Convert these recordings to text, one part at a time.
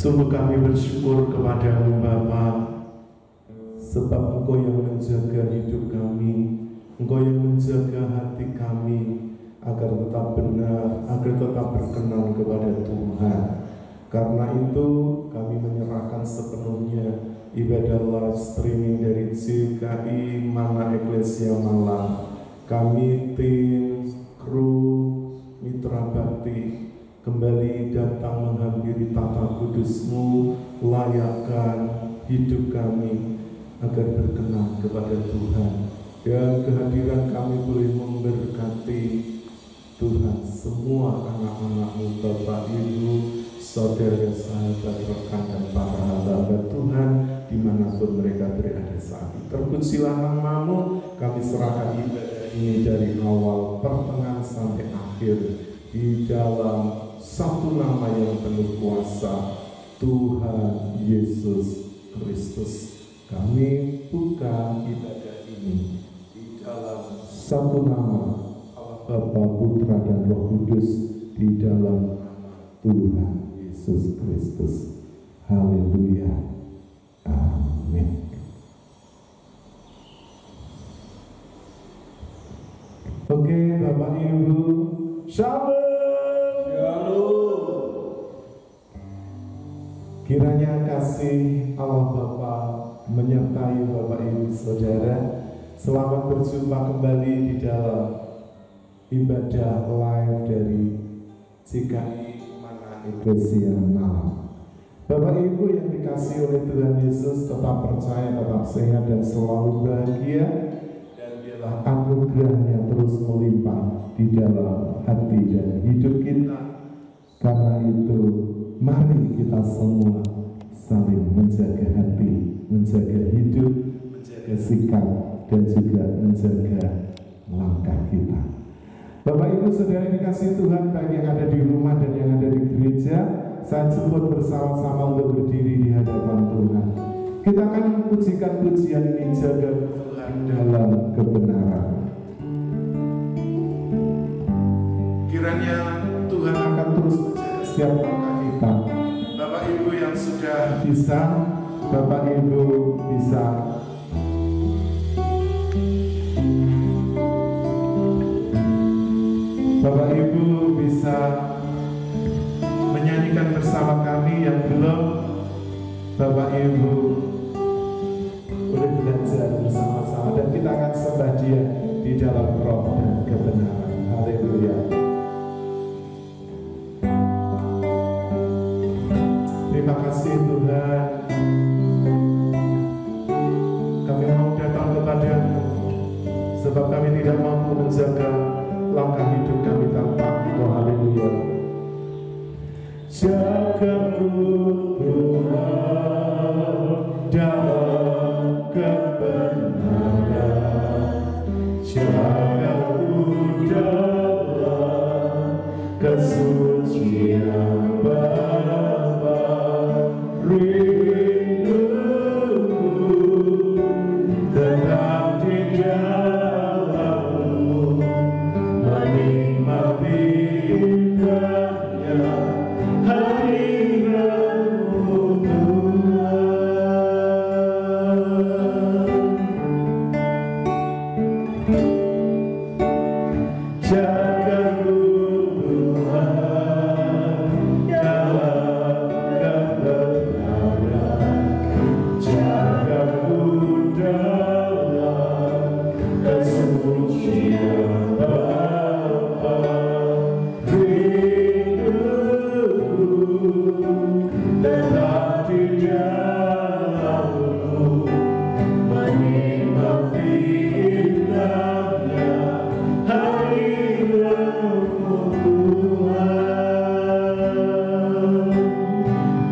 Sungguh kami bersyukur kepadamu Bapa, sebab Engkau yang menjaga hidup kami, Engkau yang menjaga hati kami agar tetap benar, agar tetap berkenan kepada Tuhan. Karena itu kami menyerahkan sepenuhnya ibadah live streaming dari GKI Mana Eklesia Malang. Kami tim, kru, mitra bakti kembali datang menghampiri tata kudus-Mu, layakkan hidup kami agar berkenan kepada Tuhan. Dan kehadiran kami boleh memberkati Tuhan semua anak-anak-Mu, Bapak, Ibu, saudara, sahabat, rekan, dan para hamba Tuhan dimanapun mereka berada saat ini. Terpujilah nama-Mu, kami serahkan ibadah ini dari awal, pertengahan, sampai akhir di dalam satu nama yang penuh kuasa, Tuhan Yesus Kristus. Kami buka ibadah ini di dalam satu nama, Allah Bapa, Putra, dan Roh Kudus, di dalam nama Tuhan Yesus Kristus. Haleluya. Amin. Oke, Bapak Ibu, Shalom. Kiranya kasih Allah Bapa menyertai Bapak Ibu Saudara. Selamat berjumpa kembali di dalam ibadah live dari GKI Mana Eklesia Malang. Bapak Ibu yang dikasihi oleh Tuhan Yesus, tetap percaya, tetap sehat, dan selalu bahagia. Dan biarlah anugerahnya terus melimpah di dalam hati dan hidup kita. Karena itu, mari kita semua saling menjaga hati, menjaga hidup, menjaga sikap, dan juga menjaga langkah kita. Bapak Ibu Saudara yang dikasihi Tuhan, baik yang ada di rumah dan yang ada di gereja, saya jemput bersama-sama untuk berdiri di hadapan Tuhan. Kita akan memujikan pujian ini, jaga Tuhan dalam kebenaran. Kiranya Tuhan akan terus menjaga setiap langkah kita. Bapak Ibu yang sudah bisa, Bapak Ibu bisa Bapak Ibu bisa menyanyikan bersama kami. Yang belum, Bapak Ibu boleh belajar bersama-sama dan kita akan sembah Dia di dalam roh dan kebenaran. Haleluya. Terima kasih Tuhan, kami mau datang kepada-Mu sebab kami tidak mampu menjaga langkah hidup kami tanpa Engkau. Haleluya. Jagaku Tuhan dalam kebenaran, jagaku dalam kesucian Bapa, rinduku tetap di dalam-Mu, menikmati indahnya hadirat-Mu Tuhan. Jagaku Tuhan dalam kebenaran, jagaku dalam kesucian Bapa, rinduku tetap di dalam-Mu, menikmati indahnya hadirat-Mu Tuhan.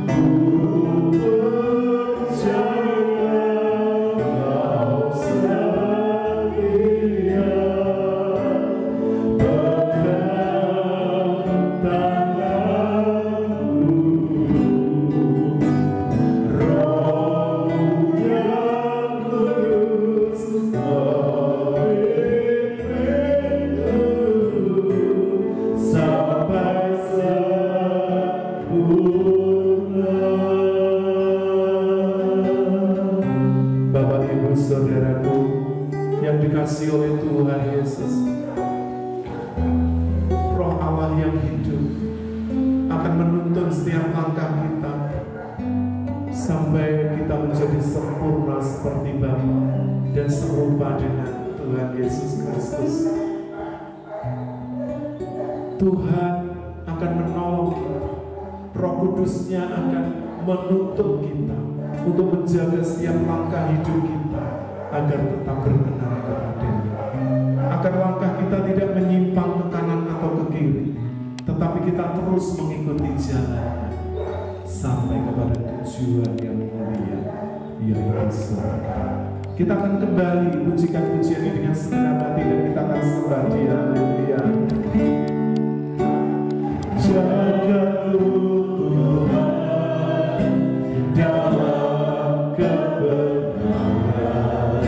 Ku percaya Kau setia, pegang tanganku, Roh-Mu yang kudus memimpinku sampai sempurna. Bapak Ibu Saudaraku yang dikasihi oleh Tuhan Yesus, Roh Allah yang hidup akan menuntun setiap langkah kita sampai kita menjadi sempurna seperti Bapa dan serupa dengan Tuhan Yesus Kristus. Tuhan akan menolong kita, Roh Kudus-Nya akan menuntun kita untuk menjaga setiap langkah hidup kita agar tetap berkenan kepada-Nya, agar langkah kita tidak menyimpang ke kanan atau ke kiri, tetapi kita terus mengikuti jalannya sampai kepada tujuan yang mulia, yaitu surga. Kita akan kembali pujikan pujian ini dengan segenap hati dan kita akan sembah Dia. Haleluya. Jagaku Tuhan dalam kebenaran,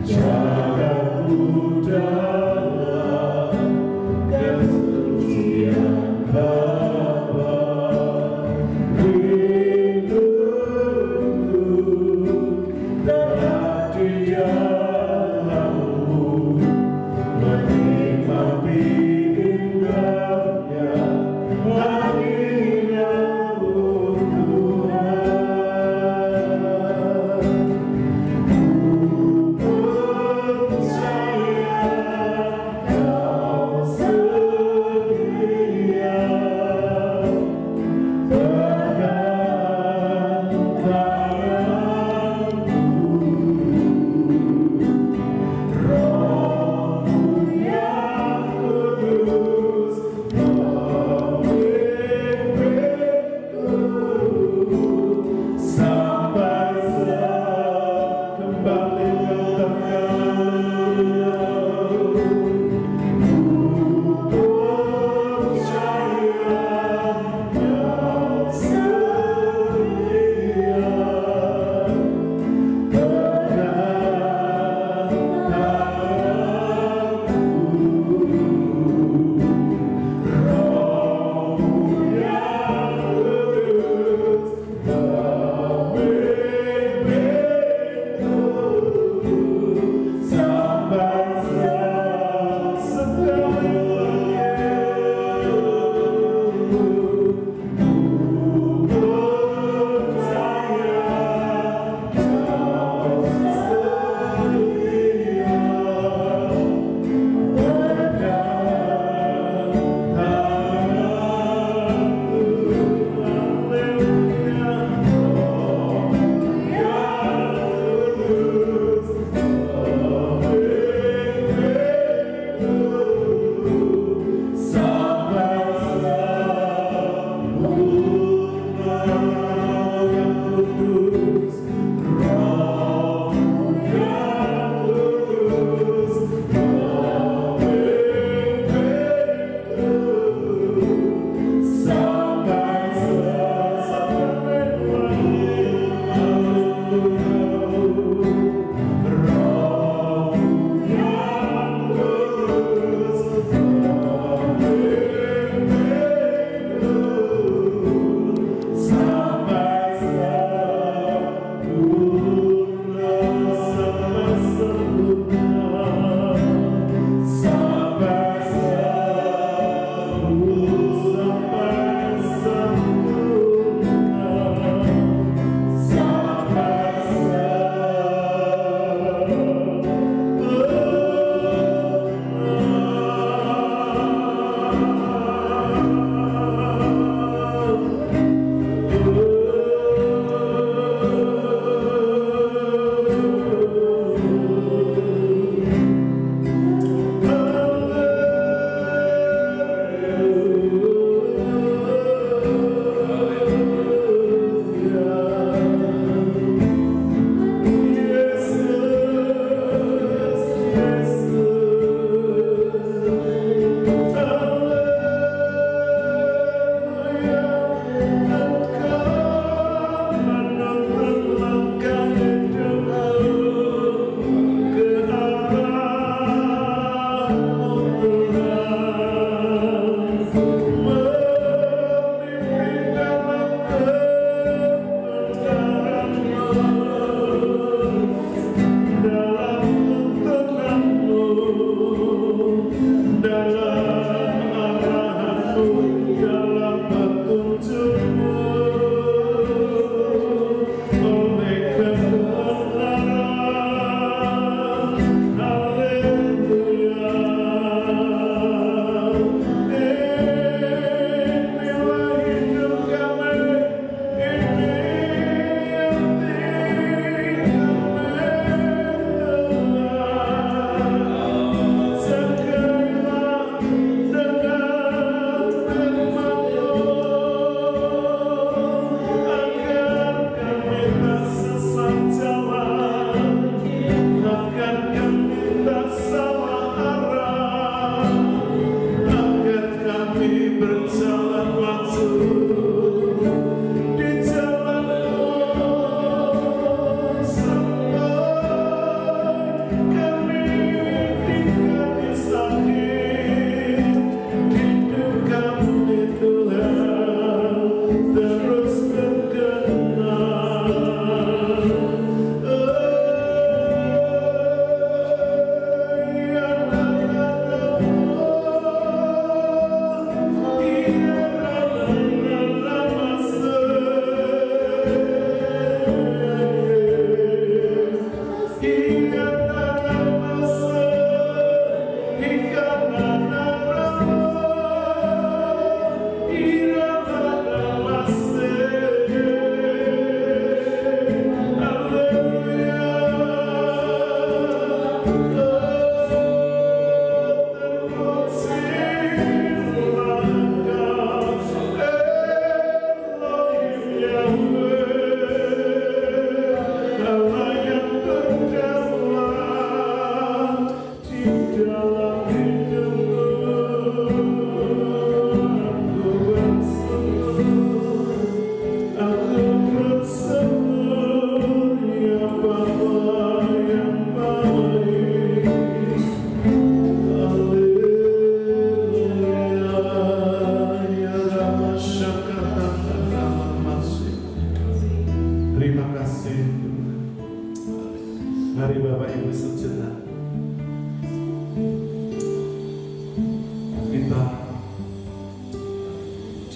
jagaku dalam kesucian Bapa, rinduku tetap di dalam-Mu, menikmati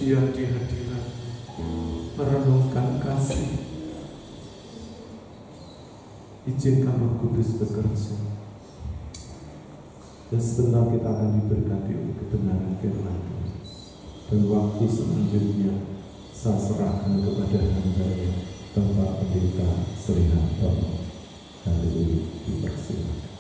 kesucian di hadirat, merenungkan kasih. Izinkan Roh Kudus bekerja. Dan sebentar kita akan diberkati untuk kebenaran firman Tuhan. Dan waktu selanjutnya saya serahkan kepada hamba-Nya, Bapak Pendeta Sri Hartono. Haleluya, dipersilakan.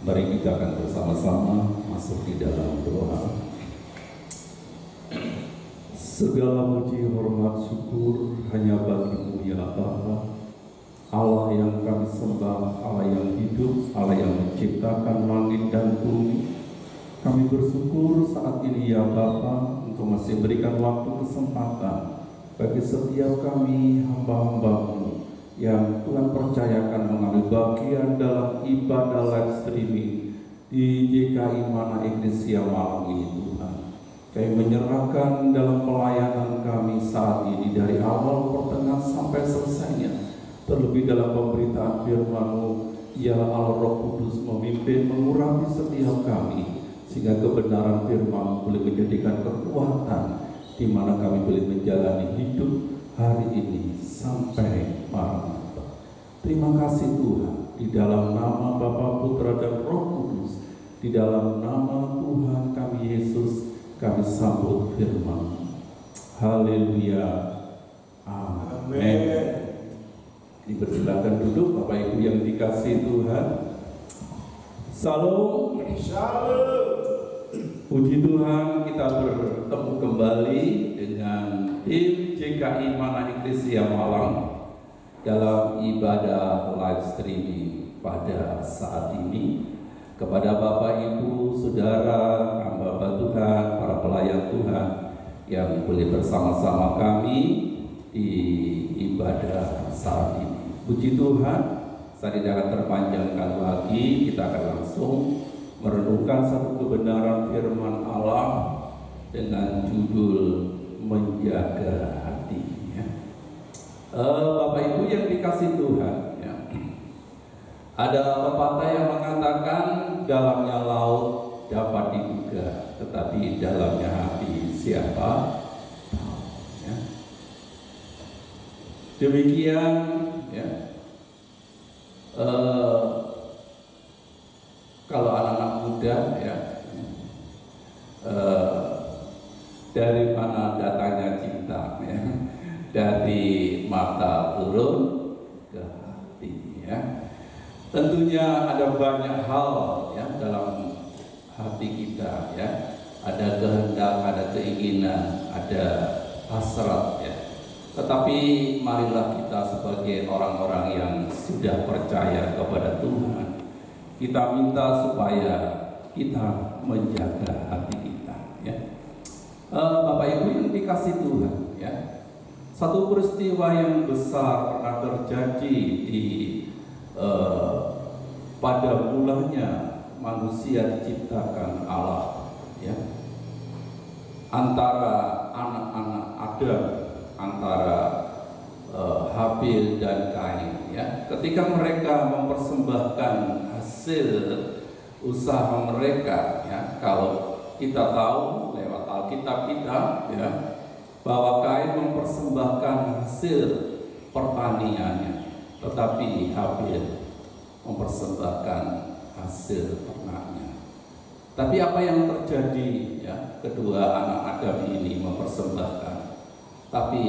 Mari kita akan bersama-sama masuk di dalam doa. Segala puji, hormat, syukur hanya bagi-Mu ya Bapa, Allah yang kami sembah, Allah yang hidup, Allah yang menciptakan langit dan bumi. Kami bersyukur saat ini ya Bapa, untuk masih berikan waktu kesempatan bagi setiap kami hamba-hamba-Mu yang Tuhan percayakan mengambil bagian dalam ibadah live streaming di GKI Mana Eklesia malam ini Tuhan. Kami menyerahkan dalam pelayanan kami saat ini dari awal, pertengahan sampai selesainya, terlebih dalam pemberitaan firman-Mu, ya Allah Roh Kudus memimpin mengurapi setiap kami, sehingga kebenaran firman boleh menjadikan kekuatan di mana kami boleh menjalani hidup hari ini sampai malam. Terima kasih Tuhan, di dalam nama Bapa, Putra dan Roh Kudus, di dalam nama Tuhan kami Yesus, kami sambut firman. Haleluya. Amin. Dipersilakan duduk Bapak Ibu yang dikasihi Tuhan. Salam. Shalom. Puji Tuhan, kita bertemu kembali dengan tim GKI Mana Eklesia Malang dalam ibadah live streaming pada saat ini. Kepada Bapak Ibu, Saudara, hamba Tuhan, para pelayan Tuhan yang boleh bersama-sama kami di ibadah saat ini. Puji Tuhan, saya tidak akan terpanjangkan lagi, kita akan langsung merenungkan satu kebenaran firman Allah dengan judul Menjaga Hati. Bapak Ibu yang dikasihi Tuhan, ya. Ada pepatah yang mengatakan dalamnya laut dapat diduga, tetapi dalamnya hati siapa tahu. Ya. Demikian, ya. Kalau anak-anak muda, ya, dari mana datangnya cinta, ya? Dari mata turun ke hati, ya. Tentunya ada banyak hal, ya, dalam hati kita, ya. Ada kehendak, ada keinginan, ada hasrat, ya. Tetapi marilah kita sebagai orang-orang yang sudah percaya kepada Tuhan, kita minta supaya kita menjaga hati kita, ya. Bapak Ibu yang dikasihi Tuhan, ya. Satu peristiwa yang besar pernah terjadi di pada mulanya manusia diciptakan Allah, ya. Antara anak-anak Adam, antara Habil dan Kain, ya. Ketika mereka mempersembahkan hasil usaha mereka, ya. Kalau kita tahu lewat Alkitab kita, ya, bahwa Kain mempersembahkan hasil pertaniannya, tetapi Habil mempersembahkan hasil ternaknya. Tapi apa yang terjadi, ya, kedua anak Adam ini mempersembahkan, tapi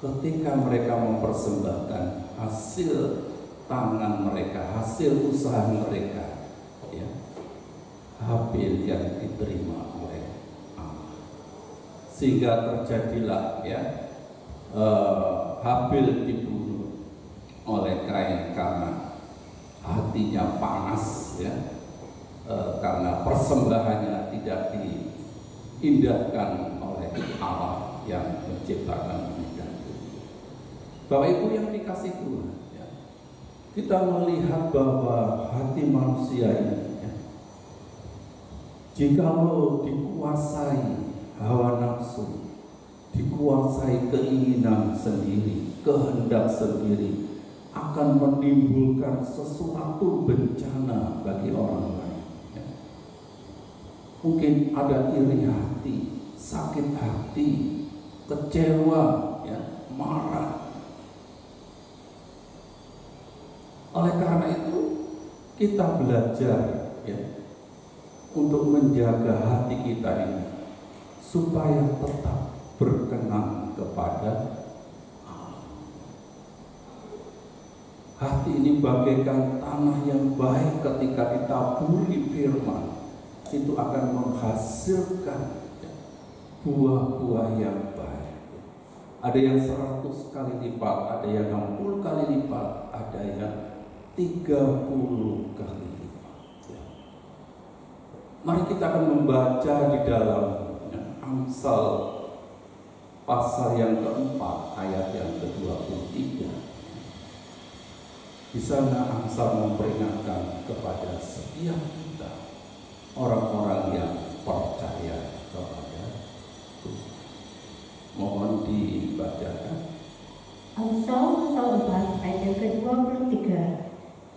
ketika mereka mempersembahkan hasil tangan mereka, hasil usaha mereka, ya, Habil yang diterima oleh Allah, sehingga terjadilah, ya, Habil dibunuh oleh Kain karena hatinya panas, ya, karena persembahannya tidak diindahkan oleh Allah yang menciptakan bumi dan bumi. Bapak Ibu yang dikasihi Tuhan, ya, kita melihat bahwa hati manusia ini, ya, jikalau dikuasai hawa nafsu, dikuasai keinginan sendiri, kehendak sendiri, akan akan menimbulkan sesuatu bencana bagi orang lain. Mungkin ada iri hati, sakit hati, kecewa, marah. Oleh karena itu kita belajar untuk menjaga hati kita ini supaya tetap berkenan kepada Allah. Hati ini bagaikan tanah yang baik, ketika ditaburi firman itu akan menghasilkan buah-buah yang baik. Ada yang 100 kali lipat, ada yang 60 kali lipat, ada yang 30 kali lipat. Mari kita akan membaca di dalam Amsal pasal yang keempat ayat yang ke-23. Di sana Amsal memperingatkan kepada setiap kita, orang-orang yang percaya kepada Tuhan. Mohon dibacakan. Amsal pasal 4 ayat yang ke-23.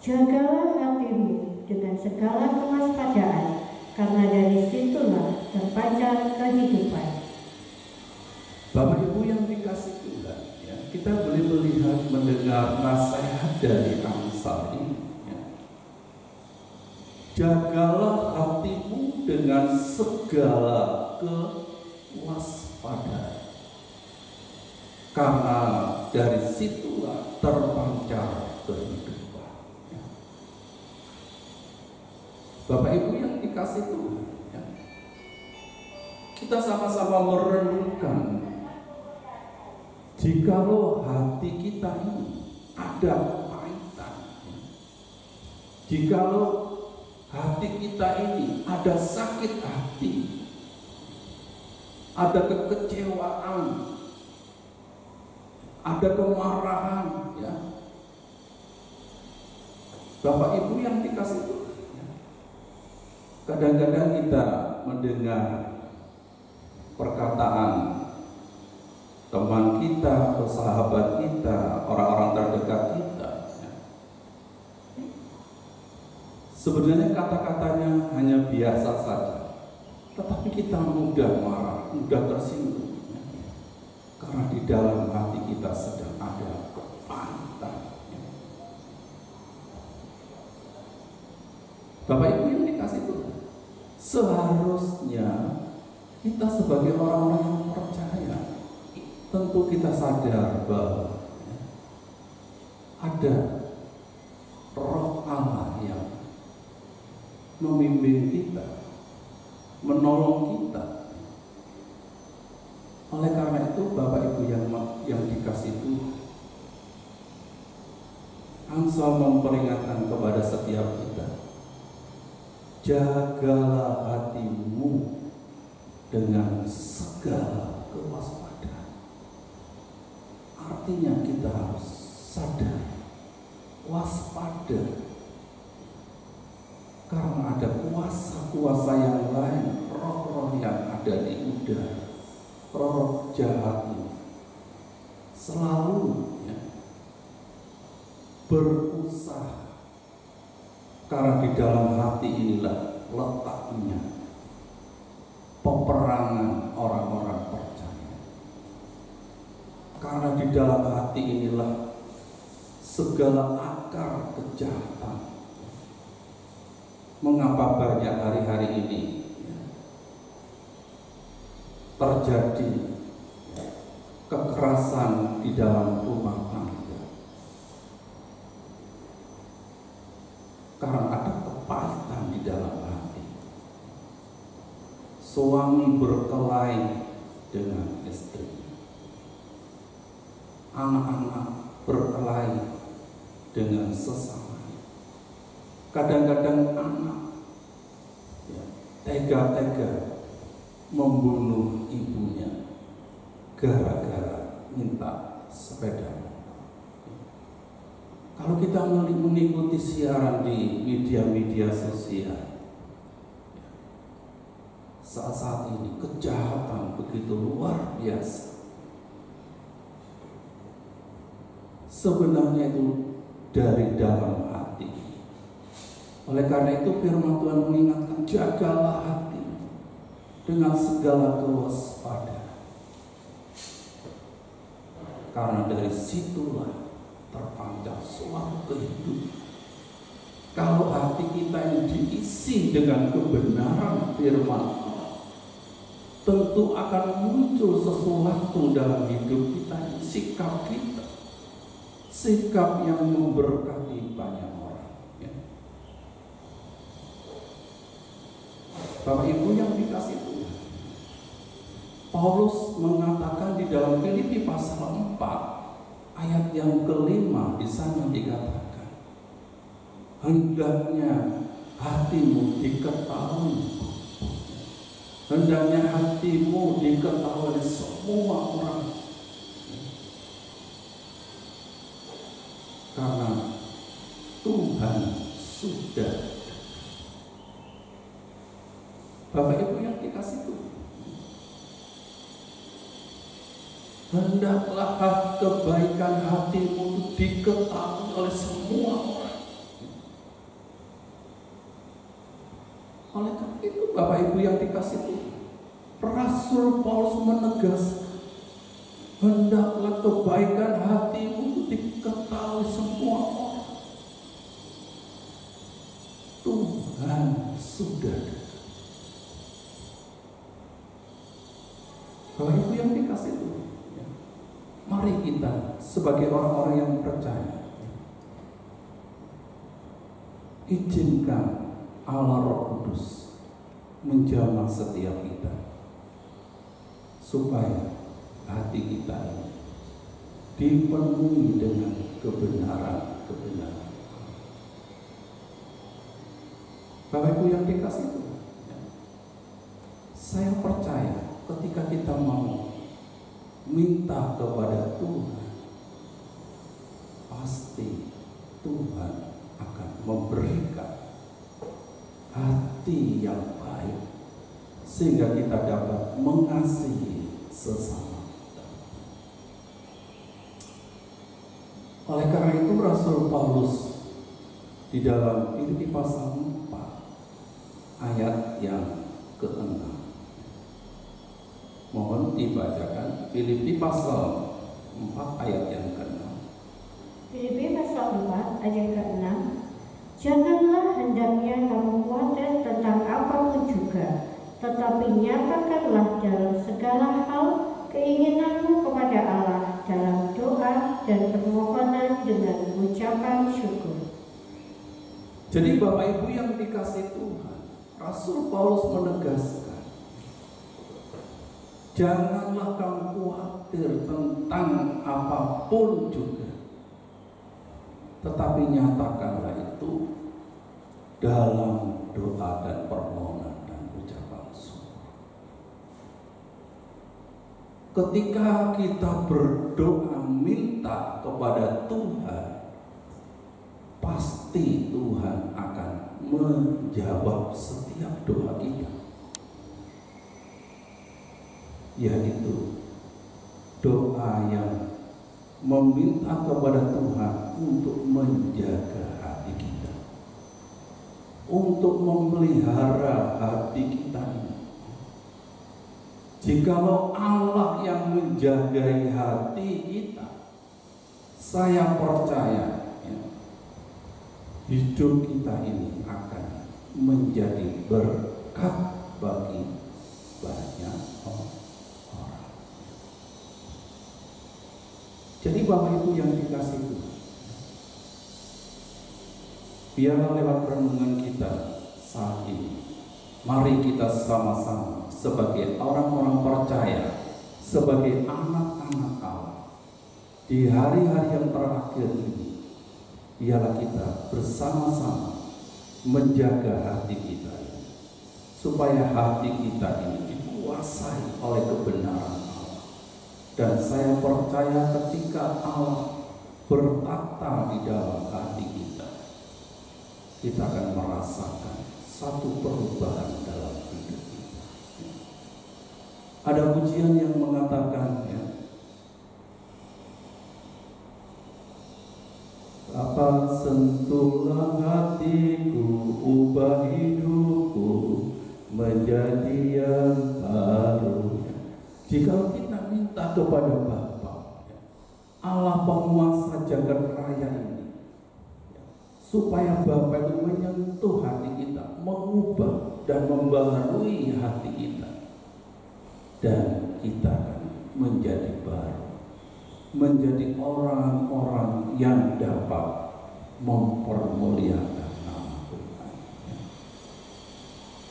Jagalah hatimu dengan segala kewaspadaan, karena dari situlah terpancar kehidupan. Bapak Ibu yang dikasih Tuhan, kita boleh melihat, mendengar nasihat dari Amsal ini. Jagalah hatimu dengan segala kewaspadaan, karena dari situlah terpancar kehidupan. Bapak Ibu yang dikasih Tuhan, kita sama-sama merenungkan, jikalau hati kita ini ada kepahitan, jikalau hati kita ini ada sakit hati, ada kekecewaan, ada kemarahan, Bapak Ibu yang dikasih Tuhan, kadang-kadang kita mendengar perkataan teman kita atau sahabat kita, orang-orang terdekat kita. Sebenarnya kata-katanya hanya biasa saja, tetapi kita mudah marah, mudah tersinggung, karena di dalam hati kita sedang ada kepahitan. Bapak Ibu yang dikasih Tuhan, seharusnya kita sebagai orang-orang yang percaya, tentu kita sadar bahwa ada Roh Allah yang memimpin kita, menolong kita. Oleh karena itu Bapak Ibu yang dikasih Tuhan, Amsal memperingatkan kepada setiap kita, jagalah hatimu dengan segala kewaspadaan. Artinya kita harus sadar, waspada, karena ada kuasa-kuasa yang lain, roh-roh yang ada di udara, roh jahat ini selalu berusaha, karena di dalam hati inilah letaknya peperangan orang-orang percaya. Karena di dalam hati inilah segala akar kejahatan. Mengapa banyak hari-hari ini terjadi kekerasan di dalam rumah tangga? Karena ada kepahitan di dalam hati. Suami berkelahi dengan istri, anak-anak berkelahi dengan sesama. Kadang-kadang anak tega-tega membunuh ibunya gara-gara minta sepeda. Kalau kita mengikuti siaran di media-media sosial, saat-saat ini kejahatan begitu luar biasa. Sebenarnya itu dari dalam hati. Oleh karena itu firman Tuhan mengingatkan, jagalah hati dengan segala kewaspadaan, karena dari situlah terpancar suatu kehidupan. Kalau hati kita ini diisi dengan kebenaran firman Allah, tentu akan muncul sesuatu dalam hidup kita, sikap kita, sikap yang memberkati banyak orang. Ya. Bapak Ibu yang dikasih Tuhan, Paulus mengatakan di dalam Filipi pasal 4 ayat yang kelima, di sana dikatakan, hendaknya hatimu diketahui, hendaknya hatimu diketahui oleh semua orang, karena Tuhan sudah. Bapak Ibu yang dikasih Tuhan, hendaklah kebaikan hatimu diketahui oleh semua orang. Oleh karena itu Bapak Ibu yang dikasih Tuhan, Rasul Paulus menegaskan, hendaklah kebaikan hatimu diketahui semua orang. Tuhan sudah dekat. Bapak Ibu yang dikasih Tuhan, mari kita sebagai orang-orang yang percaya, izinkan Allah Roh Kudus menjamah setiap kita, supaya hati kita ini dipenuhi dengan kebenaran-kebenaran. Bapak Ibu yang dikasih Tuhan, saya percaya ketika kita mau minta kepada Tuhan, pasti Tuhan akan memberikan hati yang baik, sehingga kita dapat mengasihi sesama kita. Oleh karena itu Rasul Paulus di dalam Filipi pasal 4 ayat yang ke-6, mohon dibacakan Filipi pasal 4 ayat yang ke-6. Filipi pasal 4 ayat ke-6. Janganlah hendaknya kamu khawatir tentang apapun juga, tetapi nyatakanlah dalam segala hal keinginanmu kepada Allah dalam doa dan permohonan dengan ucapan syukur. Jadi Bapak Ibu yang dikasih Tuhan, Rasul Paulus menegaskan, janganlah kamu khawatir tentang apapun juga, tetapi nyatakanlah itu dalam doa dan permohonan dan ucapan syukur. Ketika kita berdoa minta kepada Tuhan, pasti Tuhan akan menjawab setiap doa kita, yaitu doa yang meminta kepada Tuhan untuk menjaga hati kita, untuk memelihara hati kita ini. Jikalau Allah yang menjagai hati kita, saya percaya hidup kita ini akan menjadi berkat bagi banyak orang. Jadi Bapak Ibu yang dikasih Tuhan, biarlah lewat renungan kita saat ini, mari kita sama-sama sebagai orang-orang percaya, sebagai anak-anak Allah, di hari-hari yang terakhir ini, biarlah kita bersama-sama menjaga hati kita ini, supaya hati kita ini dikuasai oleh kebenaran. Dan saya percaya ketika Allah bertata di dalam hati kita, kita akan merasakan satu perubahan dalam hidup kita. Ada pujian yang mengatakan, sentuhlah hatiku, ubah hidupku menjadi yang baru. Jika kita minta kepada Bapa, Allah penguasa jagat raya ini, supaya Bapa itu menyentuh hati kita, mengubah dan membaharui hati kita, dan kita akan menjadi baru, menjadi orang-orang yang dapat mempermuliakan nama Tuhan.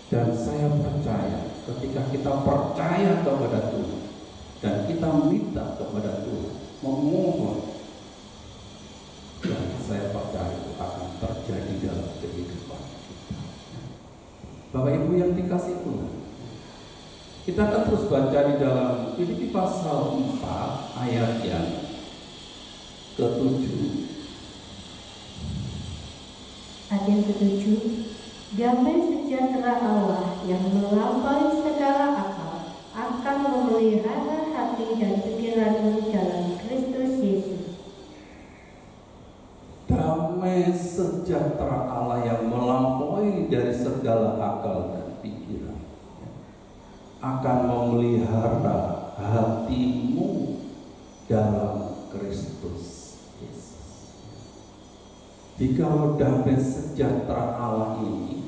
Dan saya percaya ketika kita percaya kepada Tuhan dan kita minta kepada Tuhan, memohon, dan saya percaya itu akan terjadi dalam kehidupan kita. Bapak Ibu yang dikasih Tuhan, kita akan terus baca di dalam Filipi pasal 4 ayat yang ke-7. Ayat yang ke-7, damai sejahtera Allah yang melampaui segala akal akan memelihara hati dan pikiranmu dalam Kristus Yesus. Damai sejahtera Allah yang melampaui dari segala akal dan pikiran akan memelihara hatimu dalam Kristus Yesus. Jika damai sejahtera Allah ini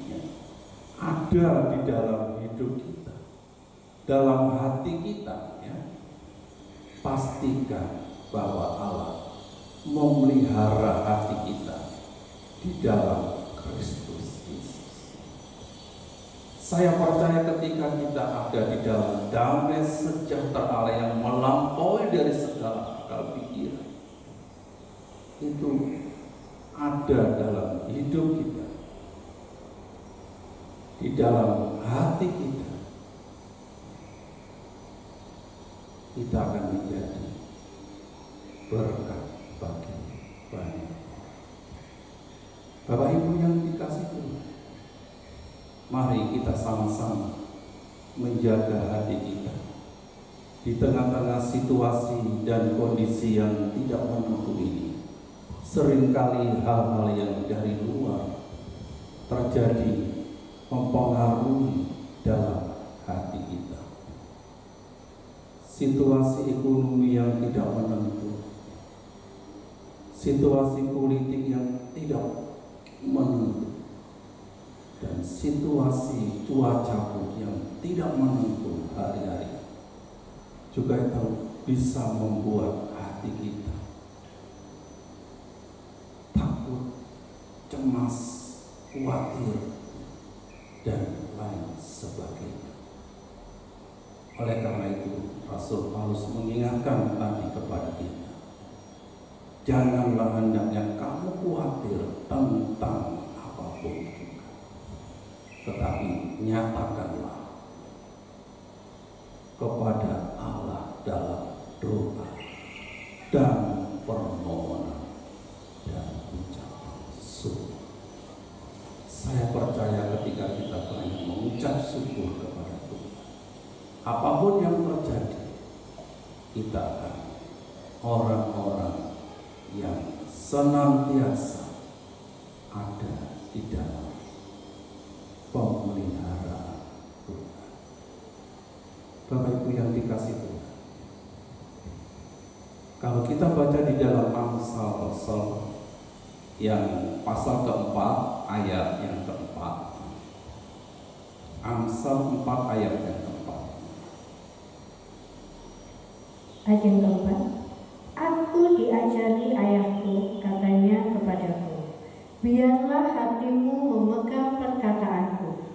ada di dalam hidup kita, dalam hati kita, pastikan bahwa Allah memelihara hati kita di dalam Kristus Yesus. Saya percaya ketika kita ada di dalam damai sejahtera Allah yang melampaui dari segala akal pikiran, itu ada dalam hidup kita, di dalam hati kita, kita akan menjadi berkat bagi banyak. Bapak Ibu yang dikasih Tuhan, mari kita sama-sama menjaga hati kita di tengah-tengah situasi dan kondisi yang tidak menentu ini. Seringkali hal-hal yang dari luar terjadi mempengaruhi dalam hati kita. Situasi ekonomi yang tidak menentu, situasi politik yang tidak menentu, dan situasi cuaca yang tidak menentu hari-hari juga itu bisa membuat hati kita takut, cemas, khawatir, dan lain sebagainya. Oleh karena itu, Rasul Paulus mengingatkan tadi kepada kita, janganlah hendaknya kamu khawatir tentang apapun juga, tetapi nyatakanlah kepada Allah dalam doa dan permohonan dan ucapan syukur. Saya percaya ketika kita banyak mengucap syukur kepada Tuhan, apapun yang terjadi, kita akan orang-orang yang senantiasa ada di dalam pemeliharaan Tuhan. Bapak Ibu yang dikasih Tuhan, kalau kita baca di dalam Amsal yang pasal keempat ayat yang keempat, Amsal 4 ayat yang keempat. Ayat yang keempat, aku diajari ayahku, katanya kepadaku, biarlah hatimu memegang perkataanku,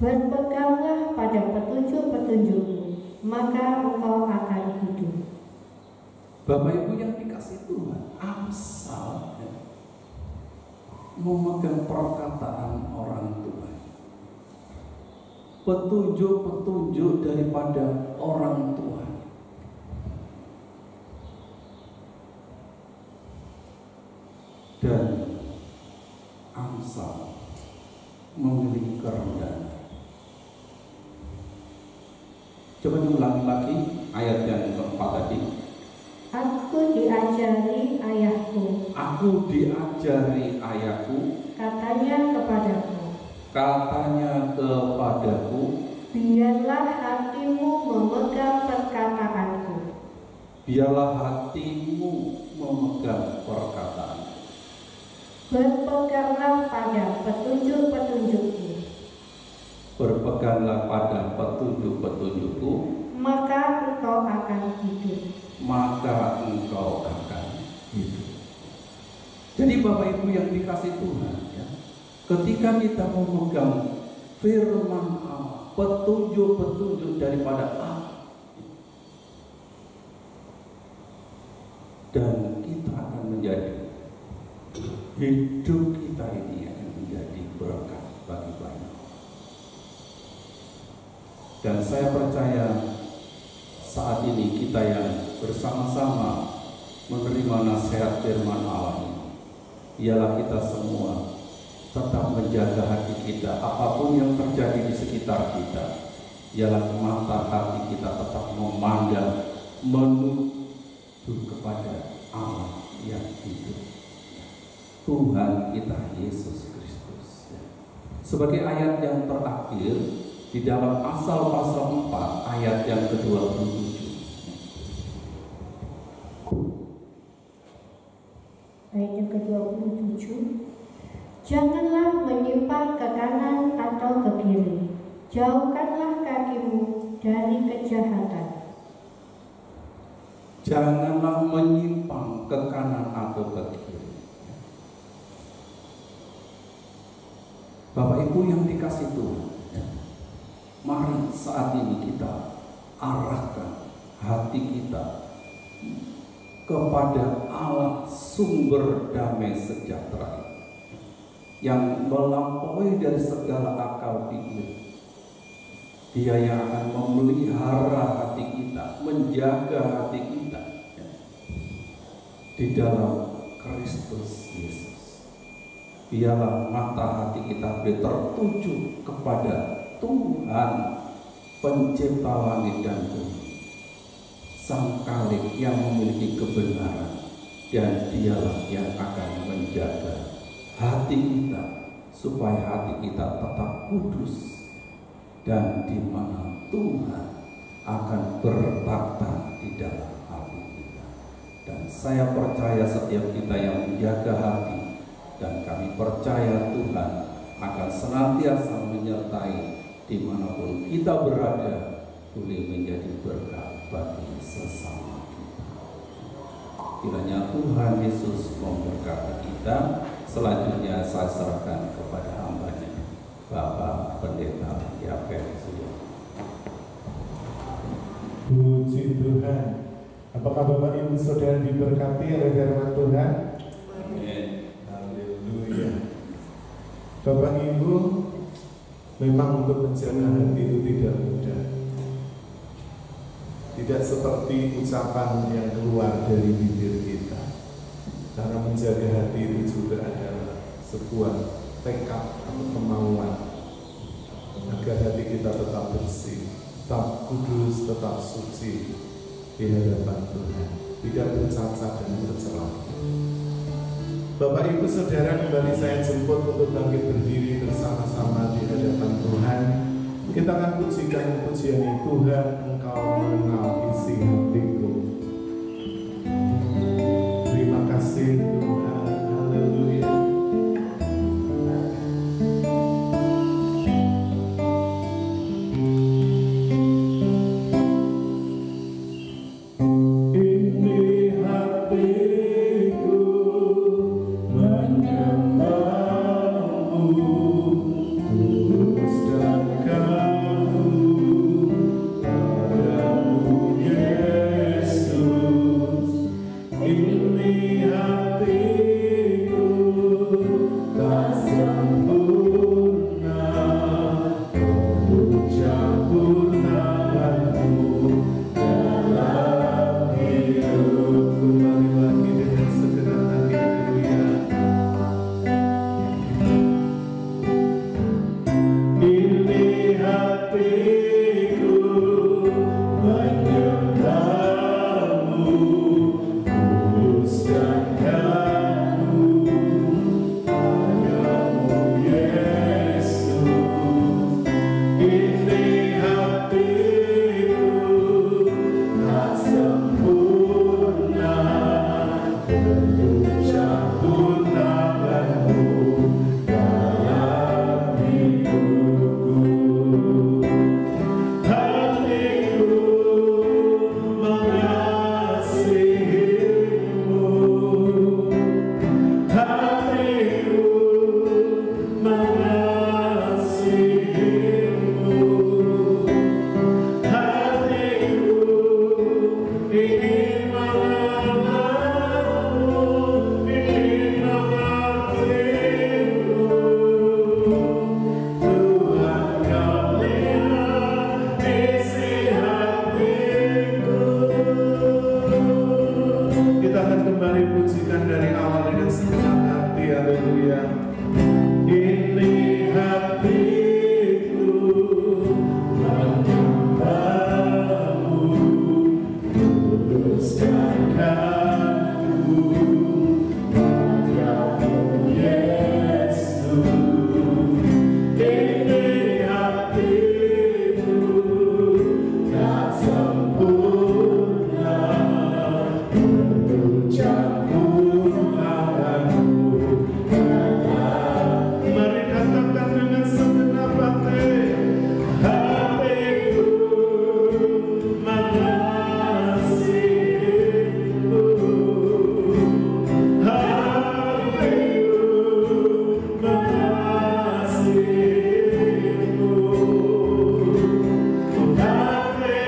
berpeganglah pada petunjuk-petunjukmu, maka engkau akan hidup. Bapak Ibu yang dikasih Tuhan, Amsal memegang perkataan orang Tuhan, petunjuk-petunjuk daripada orang Tuhan. Dan Amsal memiliki kerendahan. Coba diulangi lagi ayat yang keempat tadi. Aku diajari ayahku, aku diajari ayahku, katanya kepadaku, biarlah hatimu memegang perkataanku. Biarlah hatimu memegang perkataan. Berpeganglah pada petunjuk-petunjukku. Berpeganglah pada petunjuk-petunjukku, maka engkau akan hidup. Maka engkau akan hidup. Jadi Bapak Ibu yang dikasih Tuhan, ya, ketika kita memegang firman Allah, petunjuk-petunjuk daripada Allah, dan kita akan menjadi, hidup kita ini akan menjadi berkat bagi banyak. Dan saya percaya saat ini kita yang bersama-sama menerima nasihat firman Allah ini, ialah kita semua tetap menjaga hati kita, apapun yang terjadi di sekitar kita, ialah mata hati kita tetap memandang menuju kepada Allah yang hidup, Tuhan kita Yesus Kristus. Sebagai ayat yang terakhir di dalam Amsal pasal 4 ayat yang ke-27. Ayat yang ke-27. Janganlah menyimpang ke kanan atau ke kiri. Jauhkanlah kakimu dari kejahatan. Janganlah menyimpang ke kanan atau ke kiri. Bapak Ibu yang dikasih Tuhan, mari saat ini kita arahkan hati kita kepada Allah sumber damai sejahtera yang melampaui dari segala akal pikir. Dia yang akan memelihara hati kita, menjaga hati kita di dalam Kristus Yesus. Biarlah mata hati kita tertuju kepada Tuhan pencipta langit dan bumi, Sang Khalik yang memiliki kebenaran, dan Dialah yang akan menjaga hati kita supaya hati kita tetap kudus, dan di mana Tuhan akan bertakhta di dalam hati kita. Dan saya percaya setiap kita yang menjaga hati, dan kami percaya Tuhan akan senantiasa menyertai dimanapun kita berada, boleh menjadi berkat bagi sesama kita. Kiranya Tuhan Yesus memberkati kita. Selanjutnya saya serahkan kepada hamba-Nya, Bapak Pendeta Yapet Suyo. Puji Tuhan. Apakah Bapak Ibu Saudara diberkati oleh firman Tuhan? Amin. Haleluya. Bapak Ibu, memang untuk menjaga hati itu tidak mudah. Tidak seperti ucapan yang keluar dari bibir kita. Karena menjaga hati itu juga adalah sebuah tekad atau kemauan agar hati kita tetap bersih, tetap kudus, tetap suci di hadapan Tuhan, tidak bercacat dan bercela. Bapak Ibu Saudara, kembali saya jemput untuk bangkit berdiri bersama-sama di hadapan Tuhan. Kita akan pujikan pujian ini, Tuhan Engkau mengenal isi hatiku. Terima kasih Tuhan, haleluya. Ini hatiku menyembahmu, teruskan aku padamu Yesus. Ini hatimu tak sempurna, berucaplah aku. Mari katakan dengan segenap hati, hatiku mengasihimu, hatiku mengasihimu, hatiku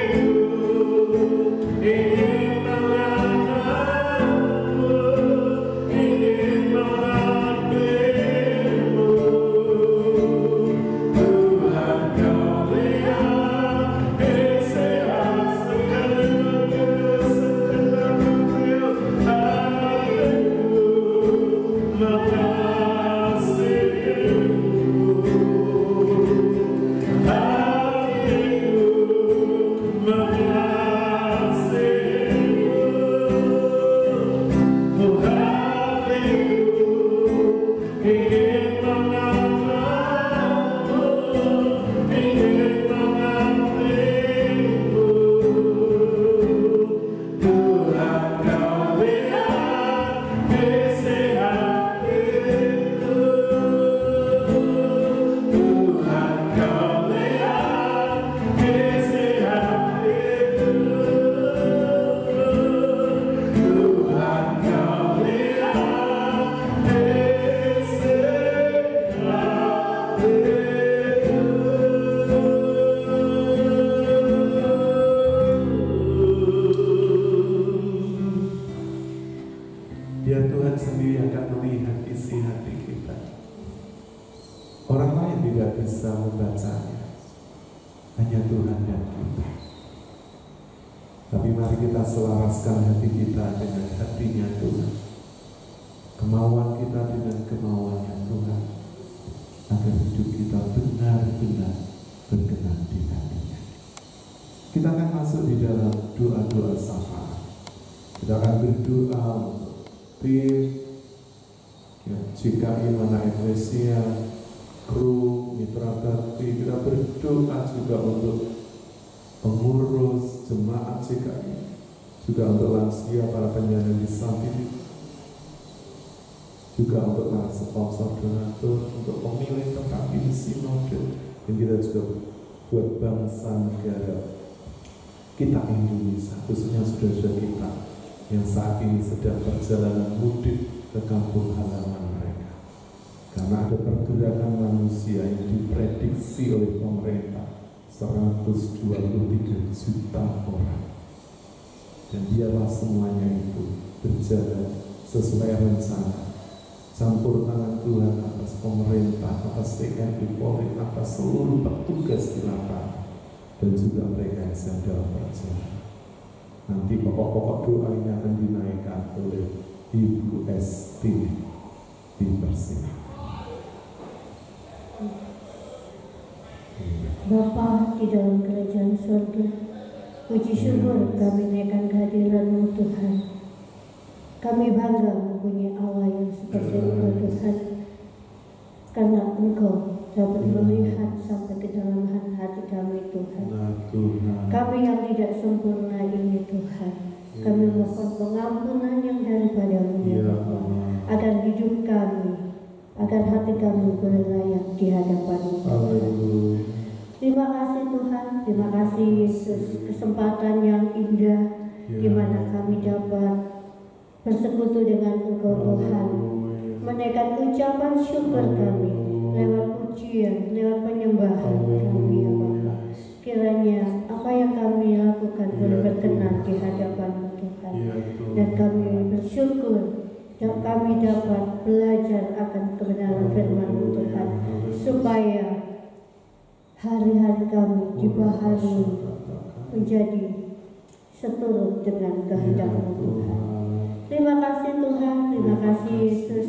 ingin mengenalmu, ingin mengertimu. Tuhan kau lihat isi segala hatiku, biar Tuhan sendiri akan melihat isi hati kita. Orang lain tidak bisa membacanya, hanya Tuhan dan kita. Tapi mari kita selaraskan hati kita dengan hatinya Tuhan, kemauan kita dengan kemauannya Tuhan, agar hidup kita benar-benar berkenan di hatinya. Kita akan masuk di dalam doa-doa syafaat. Kita akan berdoa untuk tim, ya, GKI Mana Eklesia, kru, mitra bakti. Kita berdoa juga untuk pengurus jemaat GKI, juga untuk lansia, para penyandang disabilitas, juga untuk para sponsor donatur, untuk pemilih tetap di sinode, dan kita juga buat bangsa negara kita Indonesia, khususnya saudara-saudara kita yang saat ini sedang perjalanan mudik ke kampung halaman mereka. Karena ada pergerakan manusia yang diprediksi oleh pemerintah 123 juta orang. Dan biarlah semuanya itu berjalan sesuai rencana. Campur tangan Tuhan atas pemerintah, atas TNI, Polri, atas seluruh petugas di lapangan, dan juga mereka yang sedang dalam perjalanan. Nanti pokok-pokok doa ini akan dinaikkan oleh Ibu Esti dipersilakan. Bapa di dalam kerajaan surga, puji syukur kami naikkan kehadiran-Mu Tuhan. Kami bangga mempunyai Allah yang seperti Engkau Tuhan, karena Engkau dapat melihat sampai ke dalam hati kami Tuhan. Kami yang tidak sempurna ini Tuhan, kami mohon pengampunan yang daripada-Mu ya Bapa, agar hidup kami, agar hati kami berlayak di hadapan-Mu Tuhan. Terima kasih Tuhan, terima kasih Yesus, kesempatan yang indah di mana kami dapat bersekutu dengan Engkau Tuhan, menaikkan ucapan syukur kami lewat pujian, lewat penyembahan kami ya Bapa. Kiranya apa yang kami lakukan boleh berkenan di hadapan-Mu Tuhan, dan kami bersyukur dan kami dapat belajar akan kebenaran firman-Mu Tuhan, supaya hari-hari kami dibaharui menjadi seturut dengan kehendak-Mu Tuhan. Terima kasih Tuhan, terima kasih Yesus,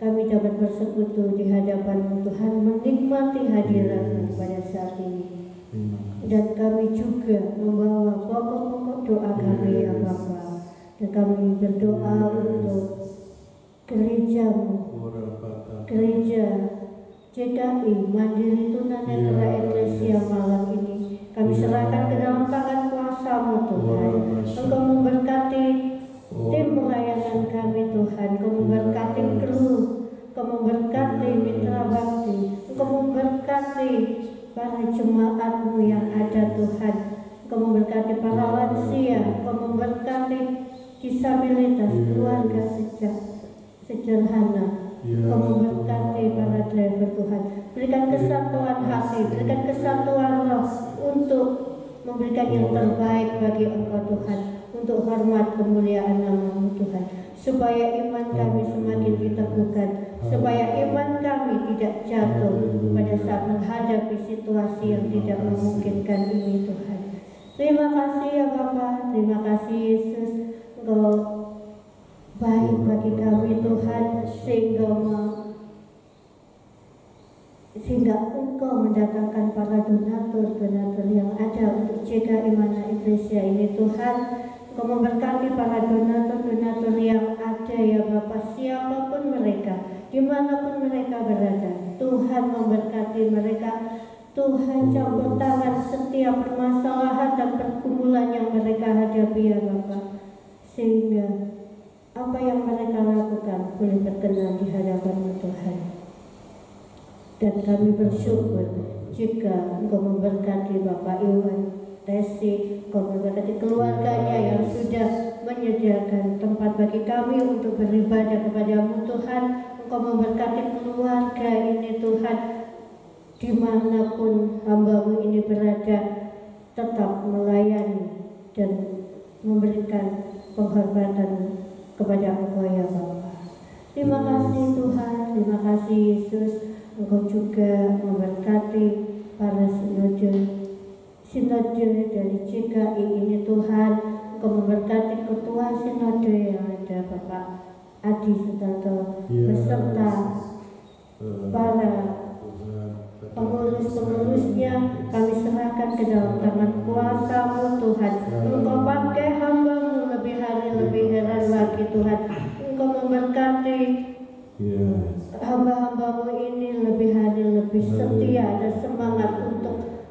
kami dapat bersekutu di hadapan Tuhan, menikmati hadirat-Mu pada saat ini. Dan kami juga membawa pokok-pokok doa kami ya Bapa. Dan kami berdoa untuk gereja-Mu, gereja CKI Mandiri Tunanetra Eklesia malam ini. Kami serahkan ke dalam tangan kuasa-Mu Tuhan. Engkau memberkati tim pelayanan kami Tuhan. Engkau memberkati kru, Engkau memberkati mitra bakti, Engkau memberkati para jemaat-Mu yang ada Tuhan. Engkau memberkati para lansia, Engkau memberkati disabilitas, keluarga sederhana. Engkau memberkati para driver Tuhan. Berikan kesatuan hati, berikan kesatuan roh untuk memberikan yang terbaik bagi Engkau Tuhan, untuk hormat kemuliaan nama-Mu Tuhan, supaya iman kami semakin diteguhkan, supaya iman kami tidak jatuh pada saat menghadapi situasi yang tidak memungkinkan ini Tuhan. Terima kasih ya Bapa, terima kasih Yesus, Engkau baik bagi kami Tuhan, sehingga Engkau mendatangkan para donatur yang ada untuk JKI Mana Eklesia ini Tuhan. Engkau memberkati para donatur yang ada ya Bapa, siapapun mereka, dimanapun mereka berada. Tuhan memberkati mereka. Tuhan campur tangan setiap permasalahan dan pergumulan yang mereka hadapi ya Bapa, sehingga apa yang mereka lakukan boleh berkenan di hadapan Tuhan. Dan kami bersyukur jika Engkau memberkati Bapak Iwan Tesi, Engkau memberkati keluarganya yang sudah menyediakan tempat bagi kami untuk beribadah kepada-Mu Tuhan. Engkau memberkati keluarga ini Tuhan, dimanapun hamba-Mu ini berada, tetap melayani dan memberikan penghormatan kepada Engkau ya Bapa. Terima kasih Tuhan, terima kasih Yesus. Engkau juga memberkati para sinode dari JKI ini Tuhan. Engkau memberkati ketua sinode yang ada Bapak Adi Sutanto beserta para pengurus-pengurusnya. Kami serahkan ke dalam tangan kuasa-Mu Tuhan. Engkau pakai hamba-Mu lebih hari lebih heran lagi Tuhan. Engkau memberkati hamba-hamba-Mu ini lebih hari lebih setia dan semangat untuk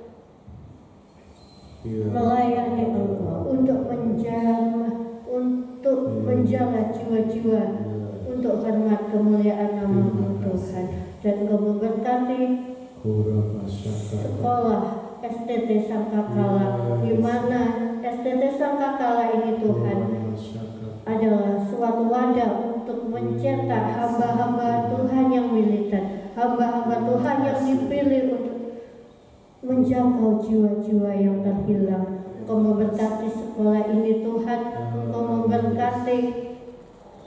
melayani Engkau, untuk menjaga jiwa-jiwa untuk hormat kemuliaan nama-Mu Tuhan. Dan Engkau memberkati sekolah STT Sangkakala, di mana STT Sangkakala ini Tuhan adalah suatu wadah untuk mencetak hamba-hamba Tuhan yang militan, hamba-hamba Tuhan yang dipilih untuk menjangkau jiwa-jiwa yang terhilang. Engkau memberkati sekolah ini Tuhan. Engkau memberkati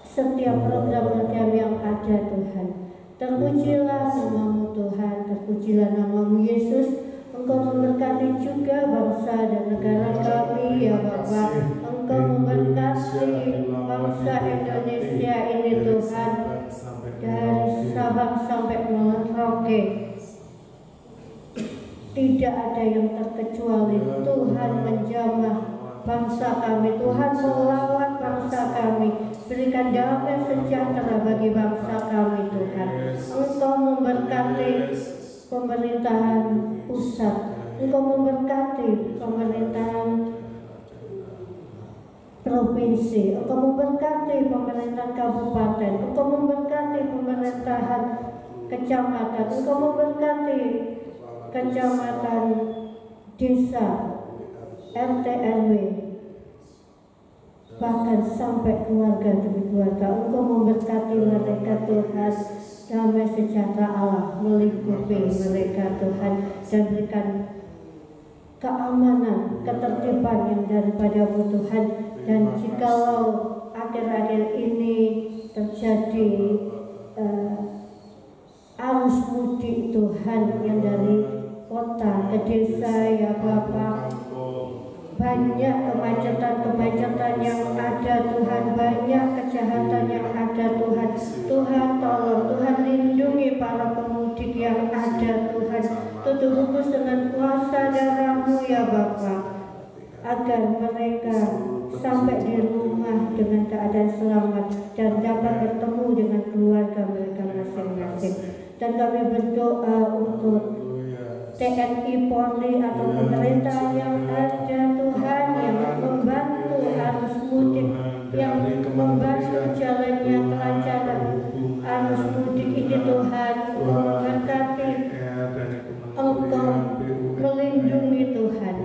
setiap program-program yang ada Tuhan. Terpujilah nama-Mu Tuhan, terpujilah nama-Mu Yesus. Engkau memberkati juga bangsa dan negara kami ya Bapa. Engkau memberkati bangsa Indonesia ini Tuhan, dari Sabang sampai Merauke. Tidak ada yang terkecuali. Tuhan menjamah bangsa kami, Tuhan melawat bangsa kami. Berikan damai sejahtera bagi bangsa kami Tuhan. Engkau memberkati pemerintahan pusat, Engkau memberkati pemerintahan provinsi, Engkau memberkati pemerintahan kabupaten, Engkau memberkati pemerintahan kecamatan, Engkau memberkati kecamatan, desa, RT RW, bahkan sampai keluarga demi keluarga. Engkau memberkati mereka Tuhan. Damai sejahtera Allah melingkupi mereka Tuhan, dan berikan keamanan, ketertiban yang daripada-Mu Tuhan. Dan jikalau akhir-akhir ini terjadi arus mudik Tuhan yang dari kota ke desa ya Bapa, banyak kemacetan-kemacetan yang ada Tuhan, banyak kejahatan yang ada Tuhan. Tuhan tolong, Tuhan lindungi para pemudik yang ada Tuhan. Tutup bungkus dengan kuasa darah-Mu ya Bapa, agar mereka sampai di rumah dengan keadaan selamat dan dapat bertemu dengan keluarga mereka masing-masing. Dan kami berdoa untuk TNI, Polri atau pemerintah yang ada Tuhan, yang membantu arus mudik, yang membantu jalannya kelancaran arus mudik ini Tuhan. Memberkati Engkau, melindungi Tuhan,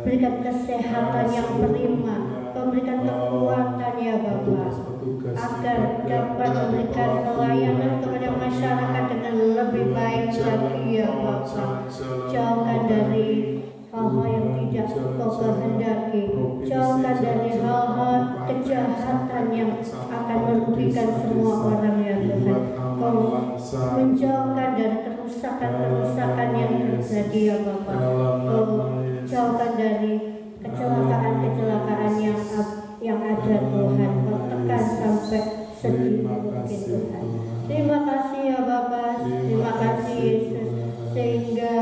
berikan kesehatan yang prima, memberikan kekuatan ya Bapa, agar dapat memberikan pelayanan kepada masyarakat dengan lebih baik lagi ya Bapa. Jauhkan dari hal-hal yang tidak Engkau kehendaki, jauhkan dari hal-hal kejahatan yang akan merugikan semua orang ya Tuhan. Kau menjauhkan dari kerusakan-kerusakan yang terjadi ya Bapa. Kau jauhkan dari kecelakaan-kecelakaan yang ada Tuhan. Kau tekan sampai sedikit mungkin Tuhan. Terima kasih ya Bapa, terima kasih Yesus, sehingga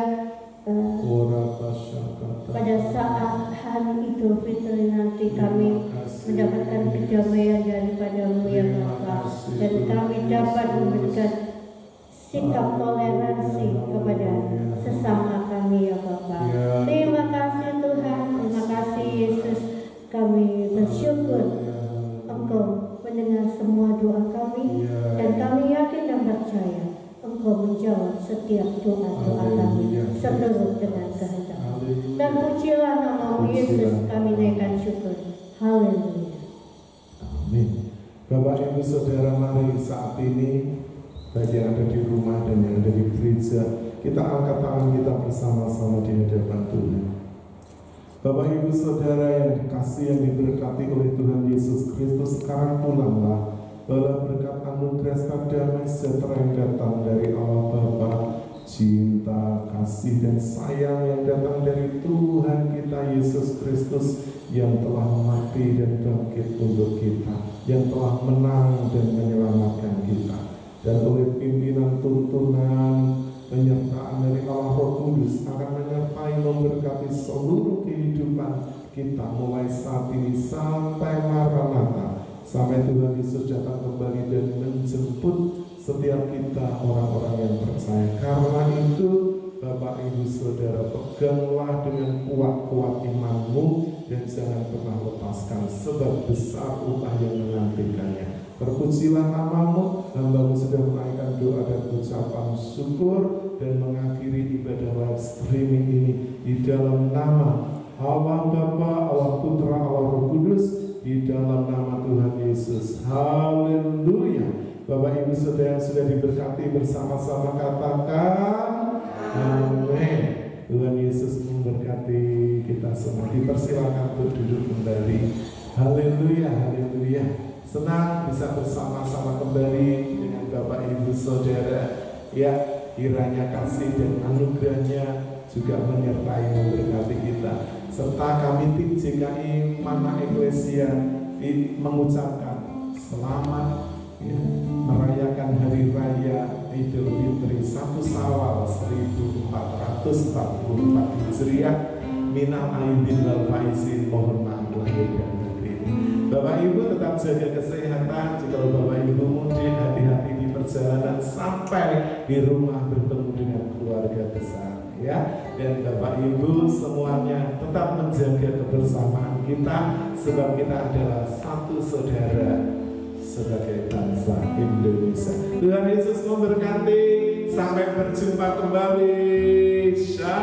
pada saat hari Idul Fitri nanti kami mendapatkan kedamaian daripada-Mu ya Bapa, dan kami dapat memberikan sikap toleransi kepada sesama kami ya Bapa. Terima kasih Tuhan, terima kasih Yesus. Kami bersyukur Engkau mendengar semua doa kami, dan kami yakin dan percaya Engkau menjawab setiap doa-doa kami seturut dengan kehendak. Dan pujilah nama-Mu Yesus, kami naikkan syukur. Haleluya. Amin. Bapak Ibu Saudara, mari saat ini baik yang ada di rumah dan yang ada di gereja, kita angkat tangan kita bersama-sama di hadapan Tuhan. Bapak Ibu Saudara yang dikasihi, yang diberkati oleh Tuhan Yesus Kristus, sekarang pulanglah bawa berkat anugerah damai sejahtera yang datang dari Allah Bapa, cinta, kasih dan sayang yang datang dari Tuhan kita Yesus Kristus, yang telah mati dan bangkit untuk kita, yang telah menang dan menyelamatkan kita. Dan oleh pimpinan tuntunan penyertaan dari Allah Roh Kudus akan menyertai memberkati seluruh kehidupan kita mulai saat ini sampai Maranatha, sampai Tuhan Yesus datang kembali dan menjemput setiap kita orang-orang yang percaya. Karena itu Bapak Ibu Saudara, peganglah dengan kuat-kuat imanmu dan jangan pernah lepaskan, sebab besar upah yang menantikannya. Terpujilah nama-Mu, hamba-Mu sudah menaikkan doa dan ucapan syukur dan mengakhiri ibadah live streaming ini di dalam nama Allah Bapa, Allah Putra, Allah Roh Kudus, di dalam nama Tuhan Yesus. Haleluya. Bapak Ibu Saudara yang sudah diberkati bersama-sama katakan amin. Tuhan Yesus memberkati kita semua. Dipersilakan untuk duduk kembali. Haleluya, haleluya. Senang bisa bersama-sama kembali dengan Bapak Ibu Saudara. Ya, kiranya kasih dan anugerahnya juga menyertai memberkati kita. Serta kami tim JKI Mana Eklesia mengucapkan selamat ya, merayakan Hari Raya Idul Fitri 1 Syawal 1444 Hijriah. Minal aidin wal faizin, mohon maaf lahir dan batin. Bapak Ibu tetap jaga kesehatan. Jika Bapak Ibu mudik, hati-hati di perjalanan sampai di rumah bertemu dengan keluarga besar ya. Dan Bapak Ibu semuanya tetap menjaga kebersamaan kita, sebab kita adalah satu saudara sebagai bangsa Indonesia. Tuhan Yesus memberkati. Sampai berjumpa kembali. Shalom.